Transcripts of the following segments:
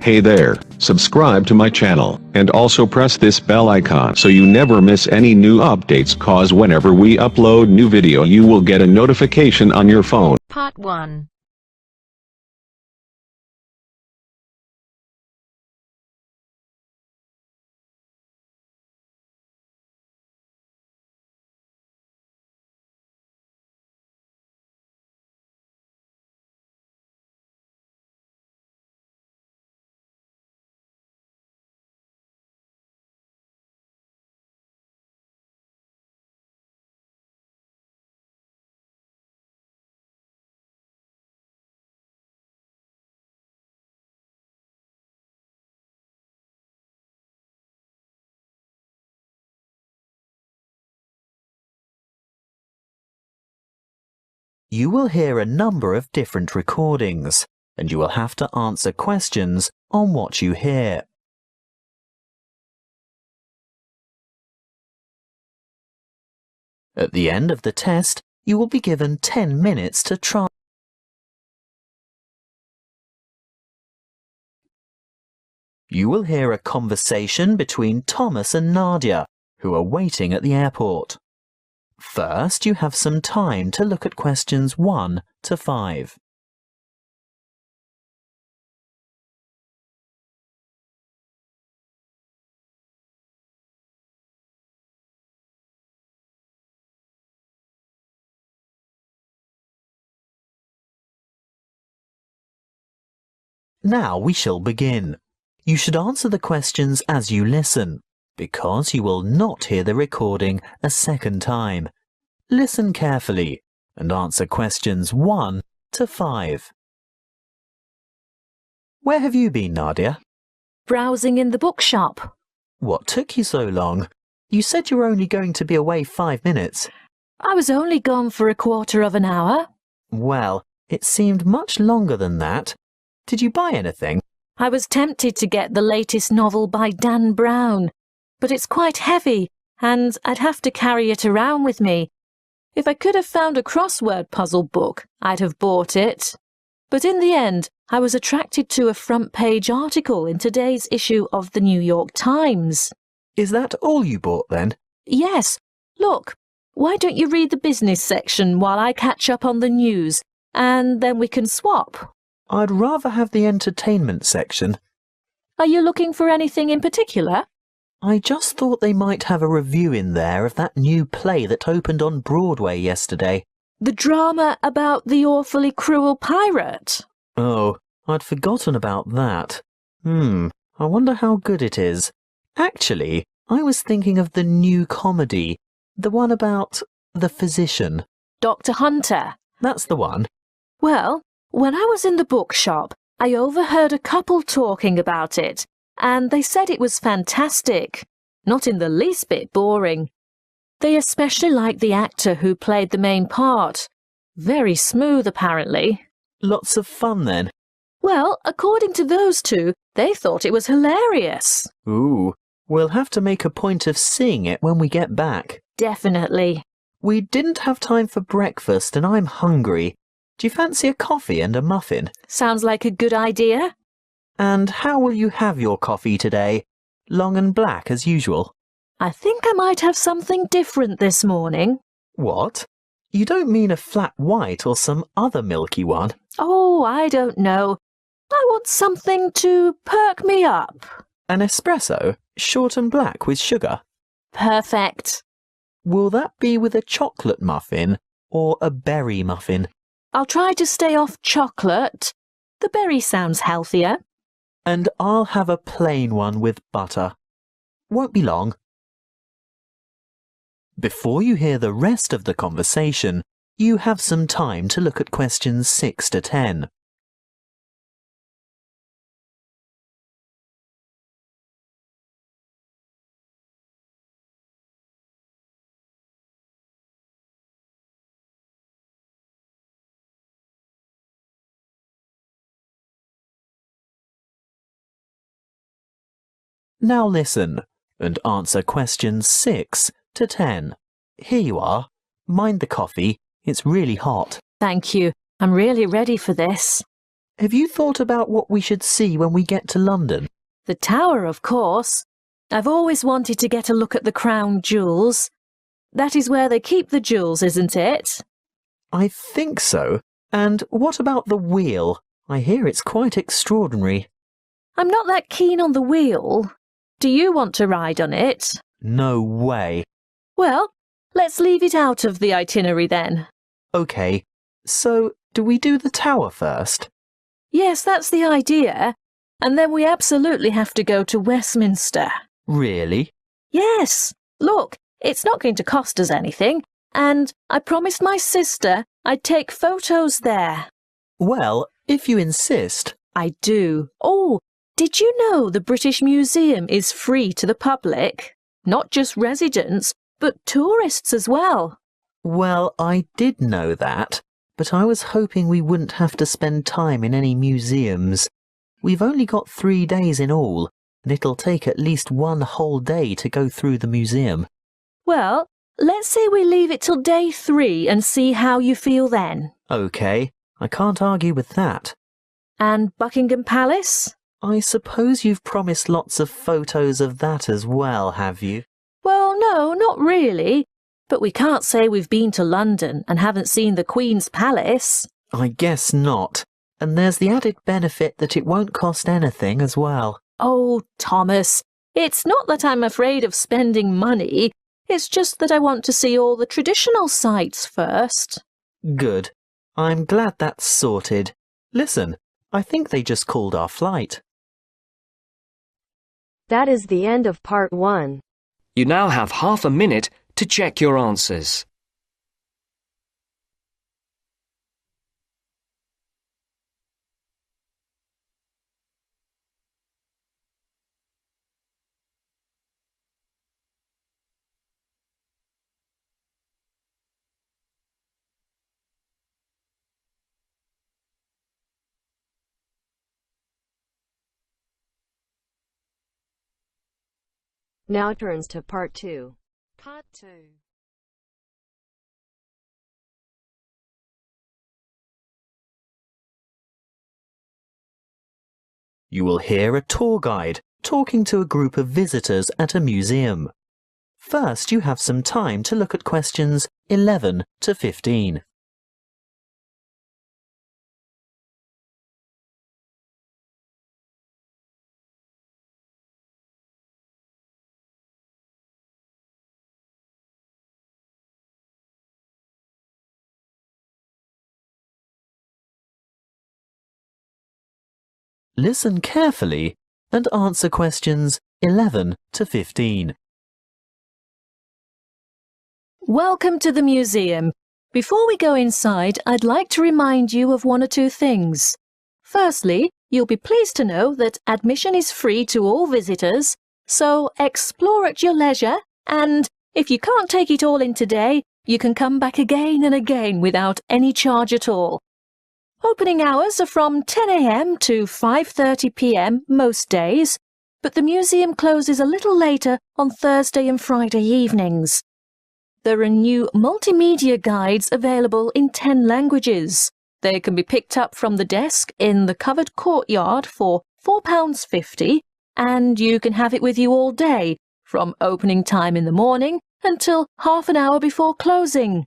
Hey there, subscribe to my channel, and also press this bell icon so you never miss any new updates, cause whenever we upload new video you will get a notification on your phone. Part 1. You will hear a number of different recordings, and you will have to answer questions on what you hear. At the end of the test, you will be given 10 minutes to try. You will hear a conversation between Thomas and Nadia, who are waiting at the airport. First, you have some time to look at questions 1 to 5. Now we shall begin. You should answer the questions as you listen, because you will not hear the recording a second time. Listen carefully and answer questions 1 to 5. Where have you been, Nadia? Browsing in the bookshop. What took you so long? You said you were only going to be away 5 minutes. I was only gone for a quarter of an hour. Well, it seemed much longer than that. Did you buy anything? I was tempted to get the latest novel by Dan Brown, but it's quite heavy and I'd have to carry it around with me. If I could have found a crossword puzzle book, I'd have bought it. But in the end, I was attracted to a front-page article in today's issue of the New York Times. Is that all you bought then? Yes. Look, why don't you read the business section while I catch up on the news, and then we can swap? I'd rather have the entertainment section. Are you looking for anything in particular? I just thought they might have a review in there of that new play that opened on Broadway yesterday. The drama about the awfully cruel pirate? Oh, I'd forgotten about that. I wonder how good it is. Actually, I was thinking of the new comedy, the one about the physician. Dr. Hunter. That's the one. Well, when I was in the bookshop, I overheard a couple talking about it, and they said it was fantastic. Not in the least bit boring. They especially liked the actor who played the main part. Very smooth, apparently. Lots of fun, then. Well, according to those two, they thought it was hilarious. Ooh, we'll have to make a point of seeing it when we get back. Definitely. We didn't have time for breakfast and I'm hungry. Do you fancy a coffee and a muffin? Sounds like a good idea. And how will you have your coffee today? Long and black as usual? I think I might have something different this morning. What? You don't mean a flat white or some other milky one? Oh, I don't know. I want something to perk me up. An espresso, short and black with sugar? Perfect. Will that be with a chocolate muffin or a berry muffin? I'll try to stay off chocolate. The berry sounds healthier. And I'll have a plain one with butter. Won't be long. Before you hear the rest of the conversation, you have some time to look at questions 6 to 10. Now listen and answer questions 6 to 10. Here you are. Mind the coffee. It's really hot. Thank you. I'm really ready for this. Have you thought about what we should see when we get to London? The Tower, of course. I've always wanted to get a look at the crown jewels. That is where they keep the jewels, isn't it? I think so. And what about the wheel? I hear it's quite extraordinary. I'm not that keen on the wheel. Do you want to ride on it? No way. Well, let's leave it out of the itinerary then. OK, so do we do the tower first? Yes, that's the idea. And then we absolutely have to go to Westminster. Really? Yes. Look, it's not going to cost us anything. And I promised my sister I'd take photos there. Well, if you insist. I do. Oh, did you know the British Museum is free to the public? Not just residents, but tourists as well. Well, I did know that, but I was hoping we wouldn't have to spend time in any museums. We've only got 3 days in all, and it'll take at least 1 whole day to go through the museum. Well, let's say we leave it till day 3 and see how you feel then. OK, I can't argue with that. And Buckingham Palace? I suppose you've promised lots of photos of that as well, have you? Well, no, not really. But we can't say we've been to London and haven't seen the Queen's Palace. I guess not. And there's the added benefit that it won't cost anything as well. Oh, Thomas, it's not that I'm afraid of spending money. It's just that I want to see all the traditional sites first. Good. I'm glad that's sorted. Listen, I think they just called our flight. That is the end of part 1. You now have half a minute to check your answers. Now turns to part 2. Part 2. You will hear a tour guide talking to a group of visitors at a museum. First, you have some time to look at questions 11 to 15. Listen carefully and answer questions 11 to 15. Welcome to the museum. Before we go inside, I'd like to remind you of 1 or 2 things. Firstly, you'll be pleased to know that admission is free to all visitors, so explore at your leisure, and if you can't take it all in today, you can come back again and again without any charge at all. Opening hours are from 10 a.m. to 5:30 p.m. most days, but the museum closes a little later on Thursday and Friday evenings. There are new multimedia guides available in 10 languages. They can be picked up from the desk in the covered courtyard for £4.50, and you can have it with you all day, from opening time in the morning until half an hour before closing.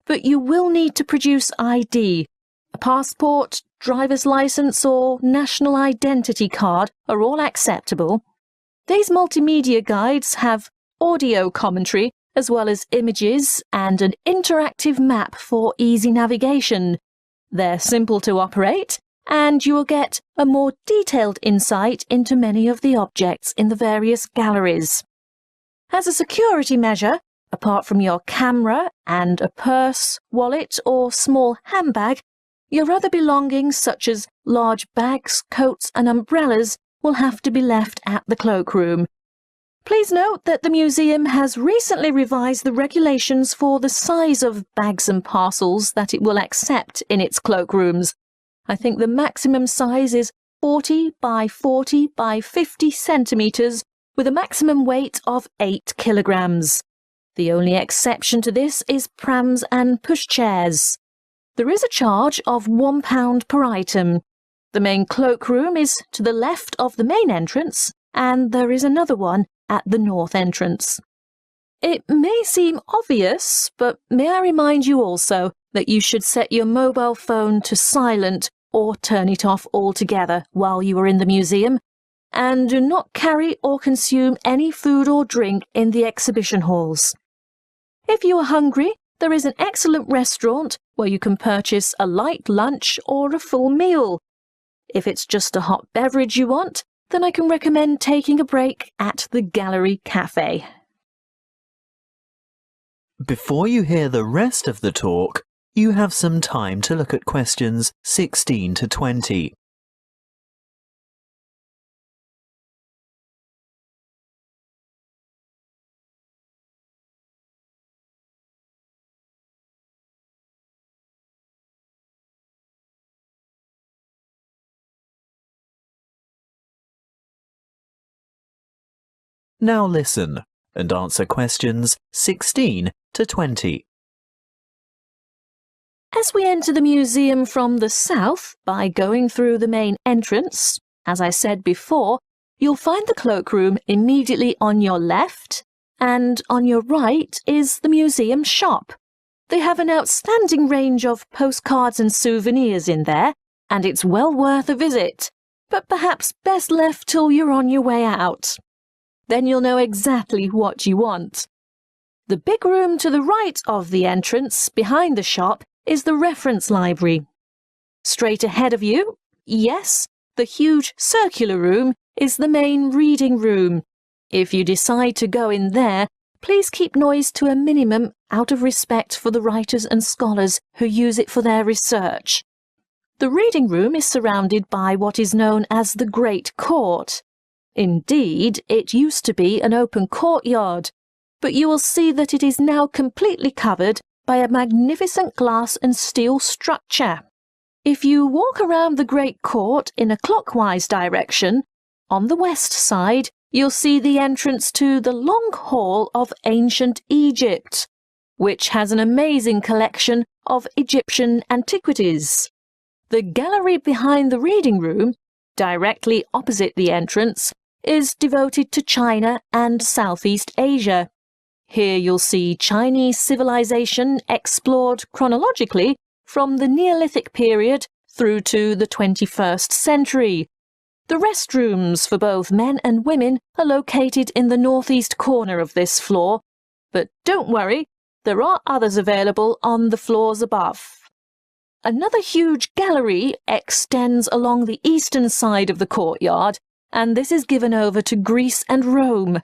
But you will need to produce ID. A passport, driver's licence or national identity card are all acceptable. These multimedia guides have audio commentary as well as images and an interactive map for easy navigation. They're simple to operate, and you will get a more detailed insight into many of the objects in the various galleries. As a security measure, apart from your camera and a purse, wallet or small handbag, your other belongings such as large bags, coats and umbrellas will have to be left at the cloakroom. Please note that the museum has recently revised the regulations for the size of bags and parcels that it will accept in its cloakrooms. I think the maximum size is 40 by 40 by 50 centimetres with a maximum weight of 8 kilograms. The only exception to this is prams and pushchairs. There is a charge of £1 per item. The main cloakroom is to the left of the main entrance, and there is another one at the north entrance. It may seem obvious, but may I remind you also that you should set your mobile phone to silent or turn it off altogether while you are in the museum, and do not carry or consume any food or drink in the exhibition halls. If you are hungry, there is an excellent restaurant where you can purchase a light lunch or a full meal. If it's just a hot beverage you want, then I can recommend taking a break at the Gallery Cafe. Before you hear the rest of the talk, you have some time to look at questions 16 to 20. Now listen and answer questions 16 to 20. As we enter the museum from the south by going through the main entrance, as I said before, you'll find the cloakroom immediately on your left, and on your right is the museum shop. They have an outstanding range of postcards and souvenirs in there, and it's well worth a visit, but perhaps best left till you're on your way out. Then you'll know exactly what you want. The big room to the right of the entrance, behind the shop, is the reference library. Straight ahead of you, yes, the huge circular room is the main reading room. If you decide to go in there, please keep noise to a minimum out of respect for the writers and scholars who use it for their research. The reading room is surrounded by what is known as the Great Court. Indeed, it used to be an open courtyard, but you will see that it is now completely covered by a magnificent glass and steel structure. If you walk around the Great Court in a clockwise direction, on the west side you'll see the entrance to the Long Hall of Ancient Egypt, which has an amazing collection of Egyptian antiquities. The gallery behind the reading room, directly opposite the entrance, is devoted to China and Southeast Asia. Here you'll see Chinese civilization explored chronologically from the Neolithic period through to the 21st century. The restrooms for both men and women are located in the northeast corner of this floor, but don't worry, there are others available on the floors above. Another huge gallery extends along the eastern side of the courtyard, and this is given over to Greece and Rome.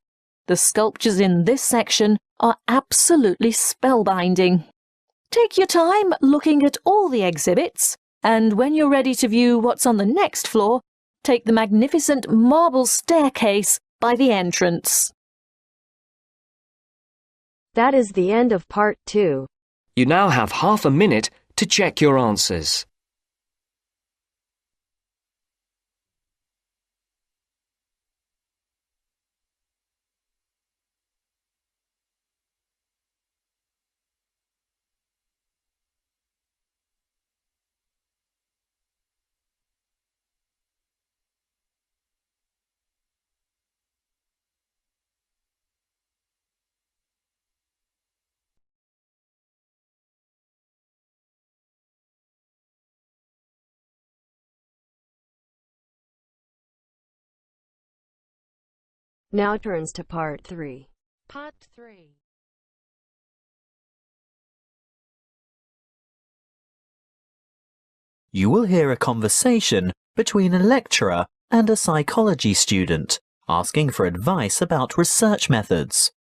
The sculptures in this section are absolutely spellbinding. Take your time looking at all the exhibits, and when you're ready to view what's on the next floor, take the magnificent marble staircase by the entrance. That is the end of part 2. You now have half a minute to check your answers. Now turns to part 3. Part 3. You will hear a conversation between a lecturer and a psychology student asking for advice about research methods.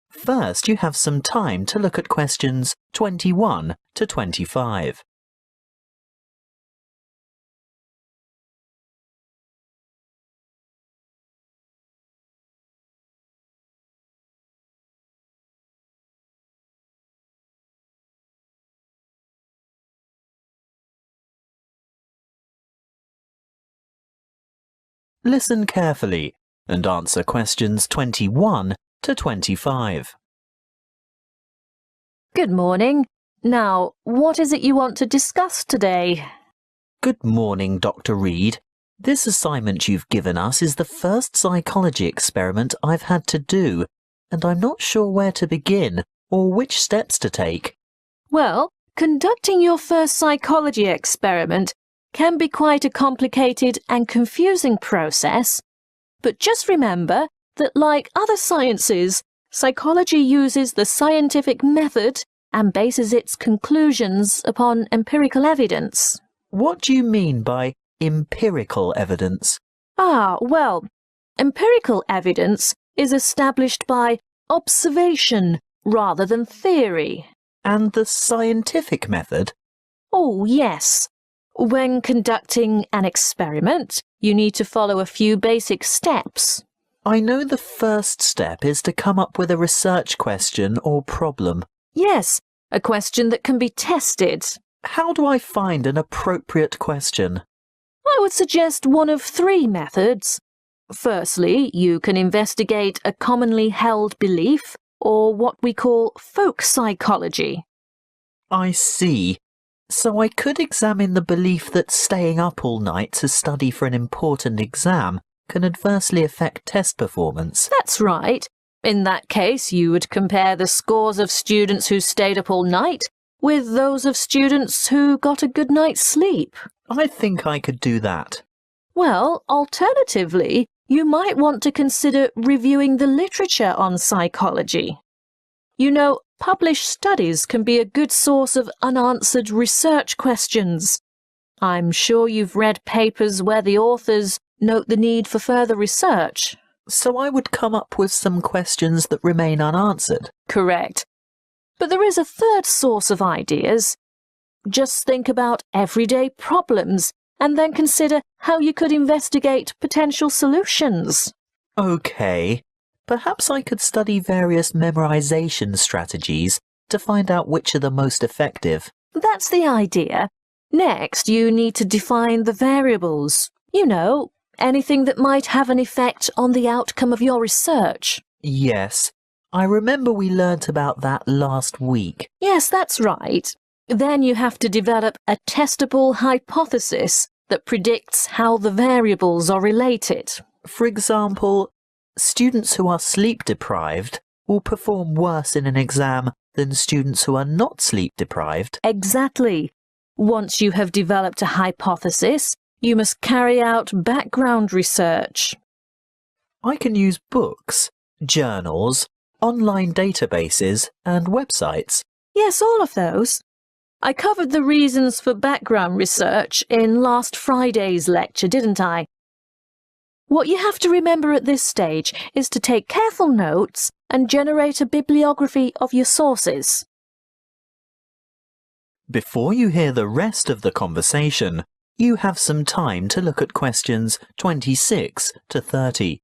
First, you have some time to look at questions 21 to 25. Listen carefully and answer questions 21 to 25. Good morning. Now, what is it you want to discuss today? Good morning, Dr. Reed. This assignment you've given us is the first psychology experiment I've had to do, and I'm not sure where to begin or which steps to take. Well, conducting your first psychology experiment can be quite a complicated and confusing process, but just remember that, like other sciences, psychology uses the scientific method and bases its conclusions upon empirical evidence. What do you mean by empirical evidence? Well, empirical evidence is established by observation rather than theory. And the scientific method? Oh, yes. When conducting an experiment, you need to follow a few basic steps. I know the first step is to come up with a research question or problem. Yes, a question that can be tested. How do I find an appropriate question? I would suggest one of three methods. Firstly, you can investigate a commonly held belief, or what we call folk psychology. I see. So I could examine the belief that staying up all night to study for an important exam can adversely affect test performance. That's right. In that case, you would compare the scores of students who stayed up all night with those of students who got a good night's sleep. I think I could do that. Well, alternatively, you might want to consider reviewing the literature on psychology. You know, published studies can be a good source of unanswered research questions. I'm sure you've read papers where the authors note the need for further research. So I would come up with some questions that remain unanswered. Correct. But there is a third source of ideas. Just think about everyday problems and then consider how you could investigate potential solutions. OK. Perhaps I could study various memorization strategies to find out which are the most effective. That's the idea. Next, you need to define the variables. You know, anything that might have an effect on the outcome of your research. Yes, I remember we learnt about that last week. Yes, that's right. Then you have to develop a testable hypothesis that predicts how the variables are related. For example, students who are sleep deprived will perform worse in an exam than students who are not sleep deprived. Exactly. Once you have developed a hypothesis, you must carry out background research. I can use books, journals, online databases and websites. Yes, all of those. I covered the reasons for background research in last Friday's lecture, didn't I? What you have to remember at this stage is to take careful notes and generate a bibliography of your sources. Before you hear the rest of the conversation, you have some time to look at questions 26 to 30.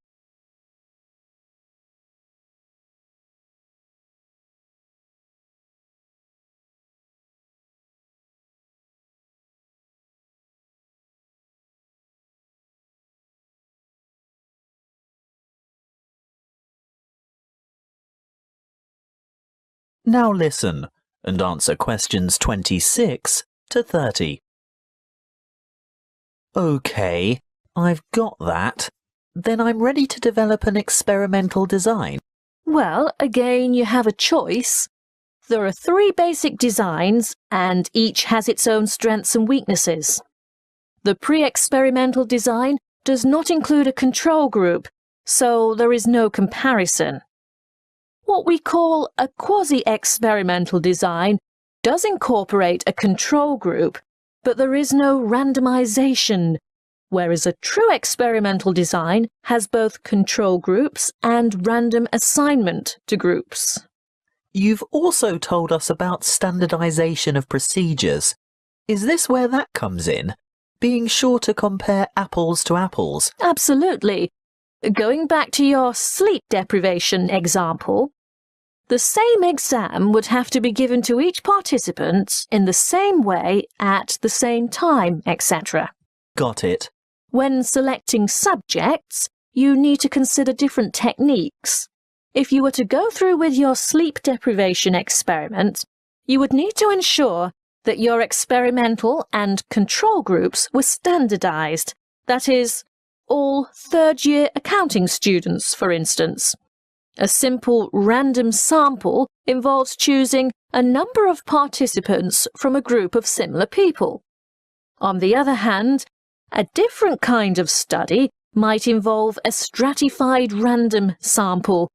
Now listen and answer questions 26 to 30. OK, I've got that. Then I'm ready to develop an experimental design. Well, again, you have a choice. There are three basic designs, and each has its own strengths and weaknesses. The pre-experimental design does not include a control group, so there is no comparison. What we call a quasi-experimental design does incorporate a control group, but there is no randomization, whereas a true experimental design has both control groups and random assignment to groups. You've also told us about standardization of procedures. Is this where that comes in? Being sure to compare apples to apples? Absolutely. Going back to your sleep deprivation example, the same exam would have to be given to each participant in the same way at the same time, etc. Got it. When selecting subjects, you need to consider different techniques. If you were to go through with your sleep deprivation experiment, you would need to ensure that your experimental and control groups were standardized. That is, all third-year accounting students, for instance. A simple random sample involves choosing a number of participants from a group of similar people. On the other hand, a different kind of study might involve a stratified random sample,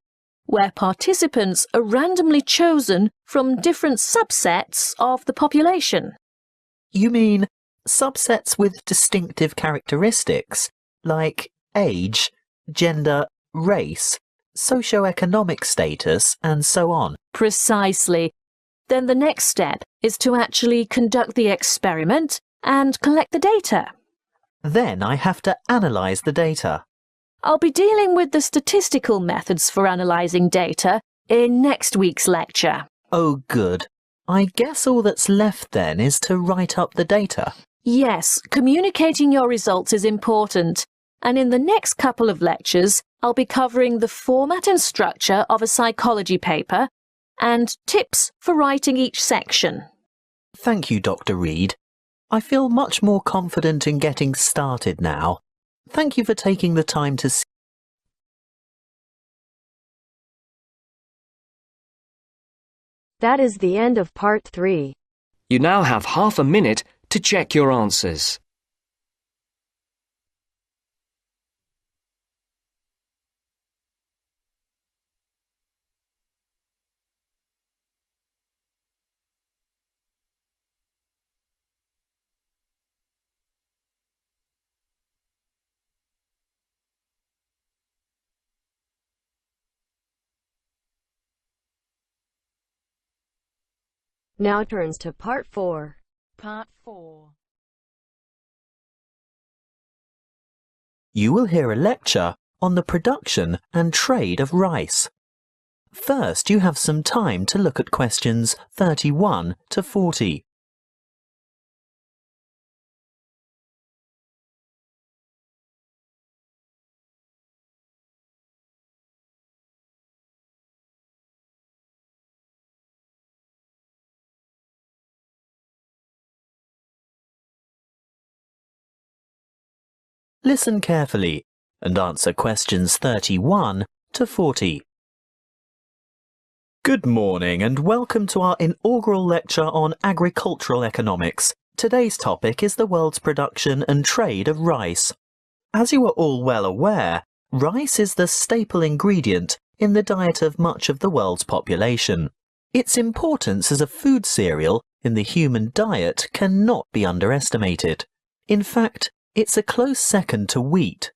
where participants are randomly chosen from different subsets of the population. You mean subsets with distinctive characteristics, like age, gender, race, socioeconomic status, and so on? Precisely. Then the next step is to actually conduct the experiment and collect the data. Then I have to analyse the data. I'll be dealing with the statistical methods for analysing data in next week's lecture. Oh, good. I guess all that's left then is to write up the data. Yes, communicating your results is important, and in the next couple of lectures, I'll be covering the format and structure of a psychology paper and tips for writing each section. Thank you, Dr. Reed. I feel much more confident in getting started now. Thank you for taking the time to see. That is the end of part 3. You now have half a minute to check your answers. Now turns to part 4. Part 4. You will hear a lecture on the production and trade of rice. First, you have some time to look at questions 31 to 40. Listen carefully and answer questions 31 to 40. Good morning and welcome to our inaugural lecture on agricultural economics. Today's topic is the world's production and trade of rice. As you are all well aware, rice is the staple ingredient in the diet of much of the world's population. Its importance as a food cereal in the human diet cannot be underestimated. In fact, it's a close second to wheat.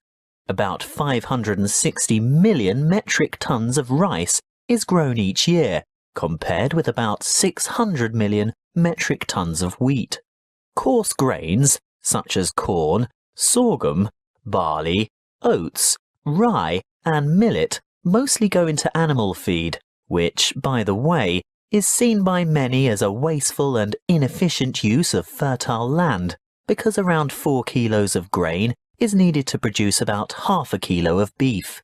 About 560 million metric tons of rice is grown each year, compared with about 600 million metric tons of wheat. Coarse grains, such as corn, sorghum, barley, oats, rye, and millet, mostly go into animal feed, which, by the way, is seen by many as a wasteful and inefficient use of fertile land, because around 4 kilos of grain is needed to produce about half a kilo of beef.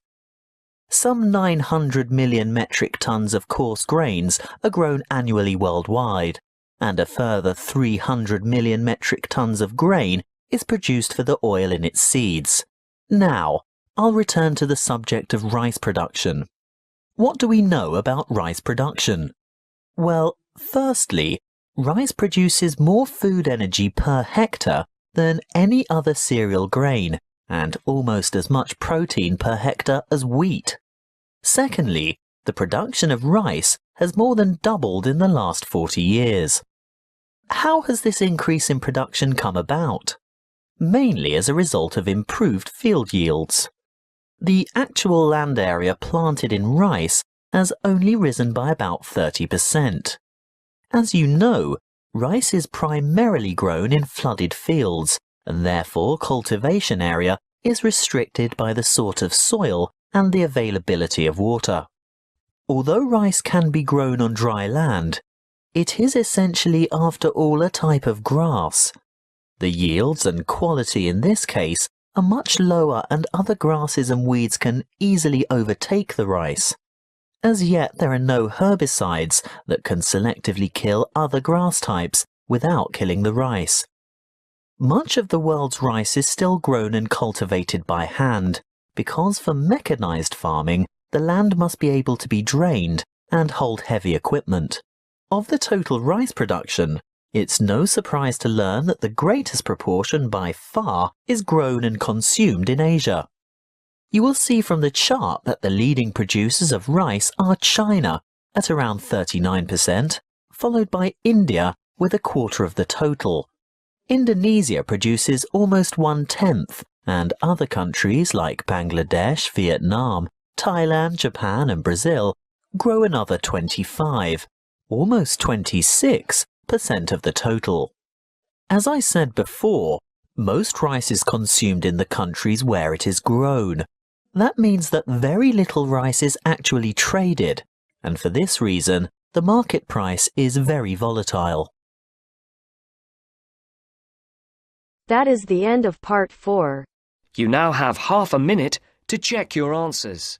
Some 900 million metric tons of coarse grains are grown annually worldwide, and a further 300 million metric tons of grain is produced for the oil in its seeds. Now, I'll return to the subject of rice production. What do we know about rice production? Well, firstly, rice produces more food energy per hectare than any other cereal grain, and almost as much protein per hectare as wheat. Secondly, the production of rice has more than doubled in the last 40 years. How has this increase in production come about? Mainly as a result of improved field yields. The actual land area planted in rice has only risen by about 30%. As you know, rice is primarily grown in flooded fields, and therefore cultivation area is restricted by the sort of soil and the availability of water. Although rice can be grown on dry land, it is essentially after all a type of grass. The yields and quality in this case are much lower, and other grasses and weeds can easily overtake the rice. As yet there are no herbicides that can selectively kill other grass types without killing the rice. Much of the world's rice is still grown and cultivated by hand, because for mechanized farming, the land must be able to be drained and hold heavy equipment. Of the total rice production, it's no surprise to learn that the greatest proportion by far is grown and consumed in Asia. You will see from the chart that the leading producers of rice are China at around 39%, followed by India with a quarter of the total. Indonesia produces almost 1/10, and other countries like Bangladesh, Vietnam, Thailand, Japan and Brazil grow another 25, almost 26% of the total. As I said before, most rice is consumed in the countries where it is grown. That means that very little rice is actually traded, and for this reason, the market price is very volatile. That is the end of part 4. You now have half a minute to check your answers.